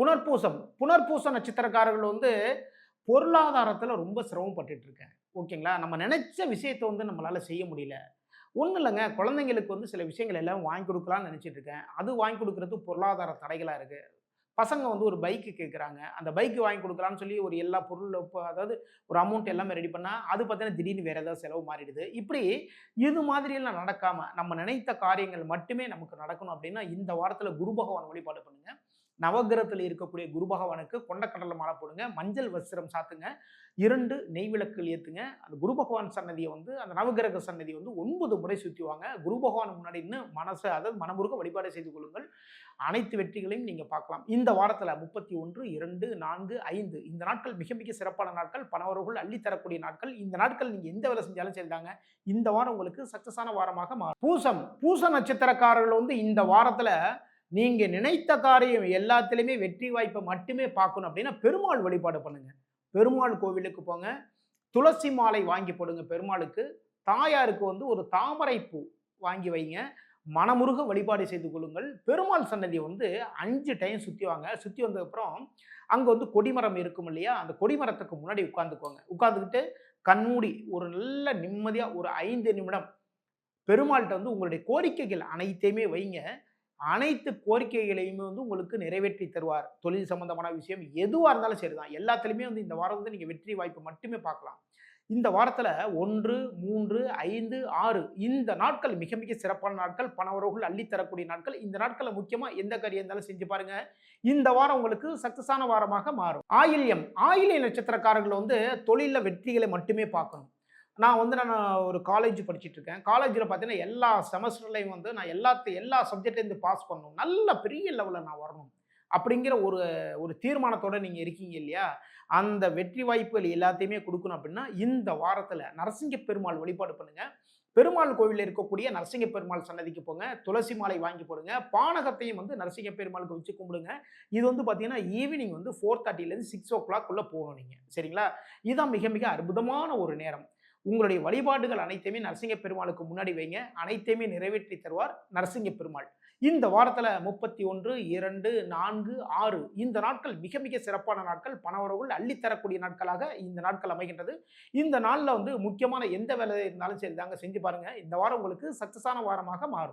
புனர்பூசம். புனர்பூச நட்சத்திரக்காரர்கள் வந்து பொருளாதாரத்தில ரொம்ப சிரமப்பட்டுட்டு இருக்கேன். ஓகேங்களா? நம்ம நெனைச்ச விஷயத்த வந்து நம்மளால செய்ய முடியல. ஒண்ணும் இல்லங்க. குழந்தைங்களுக்கு வந்து சில விஷயங்கள் எல்லாம் வாங்கி குடுக்கலாம்னு நெனைச்சிட்டு இருக்கேன். அது வாங்கி குடுக்குறது பொருளாதார தடைகளா இருக்கு. பசங்க வந்து ஒரு பைக் கேட்குறாங்க. அந்த பைக் வாங்கி குடுக்கலாம்னு சொல்லி ஒரு எல்லா பொருள் அதாவது ஒரு அமௌண்ட் எல்லாமே ரெடி பண்ணா, அது பார்த்தீங்கன்னா திடீர்னு வேற ஏதாவது செலவு மாறிடுது. இப்படி இது மாதிரியெல்லாம் நடக்காம, நம்ம நினைத்த காரியங்கள் மட்டுமே நமக்கு நடக்கணும் அப்படின்னா, இந்த வாரத்தில குரு பகவான் வழிபாடு பண்ணுங்க. நவக்கிரகத்தில இருக்கக்கூடிய குரு பகவானுக்கு கொண்டைக்கடலை மாலை போடுங்க. மஞ்சள் வஸ்திரம் சாத்துங்க. 2 நெய் விளக்குகள் ஏத்துங்க. அந்த குரு பகவான் சன்னதிய வந்து அந்த நவக்கிரக சன்னதிய வந்து 9 முறை சுத்தி வாங்க. குரு பகவான் முன்னாடி நின்னு அதாவது மனமுருக வழிபாடு செய்து கொள்ளுங்கள். அனைத்து வெற்றிகளையும் நீங்க பார்க்கலாம். இந்த வாரத்தில 31, 2, 4, 5 இந்த நாட்கள் மிக மிக சிறப்பான நாட்கள். பணவரவுகள் அள்ளி தரக்கூடிய நாட்கள். இந்த நாட்கள் நீங்க எந்த வேலை செஞ்சாலும் சரிதாங்க. இந்த வாரம் உங்களுக்கு சக்சஸான வாரமாக மாறும். பூசம். பூச நட்சத்திரக்காரர்கள் வந்து இந்த வாரத்தில நீங்க நினைத்த காரியம் எல்லாத்திலுமே வெற்றி வாய்ப்பை மட்டுமே பார்க்கணும் அப்படின்னா, பெருமாள் வழிபாடு பண்ணுங்க. பெருமாள் கோவிலுக்கு போங்க. துளசி மாலை வாங்கி போடுங்க பெருமாளுக்கு. தாயாருக்கு வந்து ஒரு தாமரை பூ வாங்கி வைங்க. மனமுருக வழிபாடு செய்து கொள்ளுங்கள். பெருமாள் சன்னதிய வந்து 5 டைம் சுத்தி வாங்க. சுத்தி வந்ததுக்கப்புறம், அங்க வந்து கொடிமரம் இருக்கும் இல்லையா? அந்த கொடிமரத்துக்கு முன்னாடி உட்கார்ந்துக்கோங்க. உட்கார்ந்துகிட்டு கண்மூடி ஒரு நல்ல நிம்மதியா ஒரு 5 நிமிடம் பெருமாள்ட்ட வந்து உங்களுடைய கோரிக்கைகள் அனைத்தையுமே வைங்க. அனைத்து கோரிக்கைகளையுமே வந்து உங்களுக்கு நிறைவேற்றி தருவார். தொழில் சம்பந்தமான விஷயம் எதுவா இருந்தாலும் சரிதான். எல்லாத்துலயுமே வந்து இந்த வாரம் வந்து நீங்க வெற்றி வாய்ப்பு மட்டுமே பார்க்கலாம். இந்த வாரத்துல 1, 3, 5, 6 இந்த நாட்கள் மிக மிக சிறப்பான நாட்கள். பணவரவுகள் அள்ளி தரக்கூடிய நாட்கள். இந்த நாட்கள்ல முக்கியமா எந்த காரியம் இருந்தாலும் செஞ்சு பாருங்க. இந்த வாரம் உங்களுக்கு சக்சஸான வாரமாக மாறும். ஆயில்யம். ஆயில்ய நட்சத்திரக்காரர்கள் வந்து தொழில்ல வெற்றிகளை மட்டுமே பார்க்கணும். நான் ஒரு காலேஜ் படிச்சுட்டு இருக்கேன். காலேஜ்ல பார்த்தீங்கன்னா, எல்லா செமஸ்டர்லயும் வந்து நான் எல்லா சப்ஜெக்ட்லேருந்து பாஸ் பண்ணணும். நல்ல பெரிய லெவல்ல நான் வரணும். அப்படிங்கிற ஒரு ஒரு தீர்மானத்தோட நீங்க இருக்கீங்க இல்லையா? அந்த வெற்றி வாய்ப்புகள் எல்லாத்தையுமே குடுக்கணும் அப்படின்னா, இந்த வாரத்தில நரசிங்க பெருமாள் வழிபாடு பண்ணுங்க. பெருமாள் கோவில்ல இருக்கக்கூடிய நரசிங்க பெருமாள் சன்னதிக்கு போங்க. துளசி மாலை வாங்கி போடுங்க. பானகத்தையும் வந்து நரசிங்க பெருமாளுக்கு வச்சு கும்பிடுங்க. இது வந்து பார்த்தீங்கன்னா, ஈவினிங் வந்து 4:30லேருந்து 6:00 உள்ள போகணும் நீங்க. சரிங்களா? இதுதான் மிக மிக அற்புதமான ஒரு நேரம். உங்களுடைய வழிபாடுகள் அனைத்தையுமே நரசிங்க பெருமாளுக்கு முன்னாடி வைங்க. அனைத்தையுமே நிறைவேற்றி தருவார் நரசிங்க பெருமாள். இந்த வாரத்தில 31, 2, 4, 6 இந்த நாட்கள் மிக மிக சிறப்பான நாட்கள். பணவரவுகள் அள்ளித் தரக்கூடிய நாட்களாக இந்த நாட்கள் அமைகின்றது. இந்த நாள்ல வந்து முக்கியமான எந்த வேலை இருந்தாலும் சரிதாங்க செஞ்சு பாருங்க. இந்த வாரம் உங்களுக்கு சக்சஸான வாரமாக மாறும்.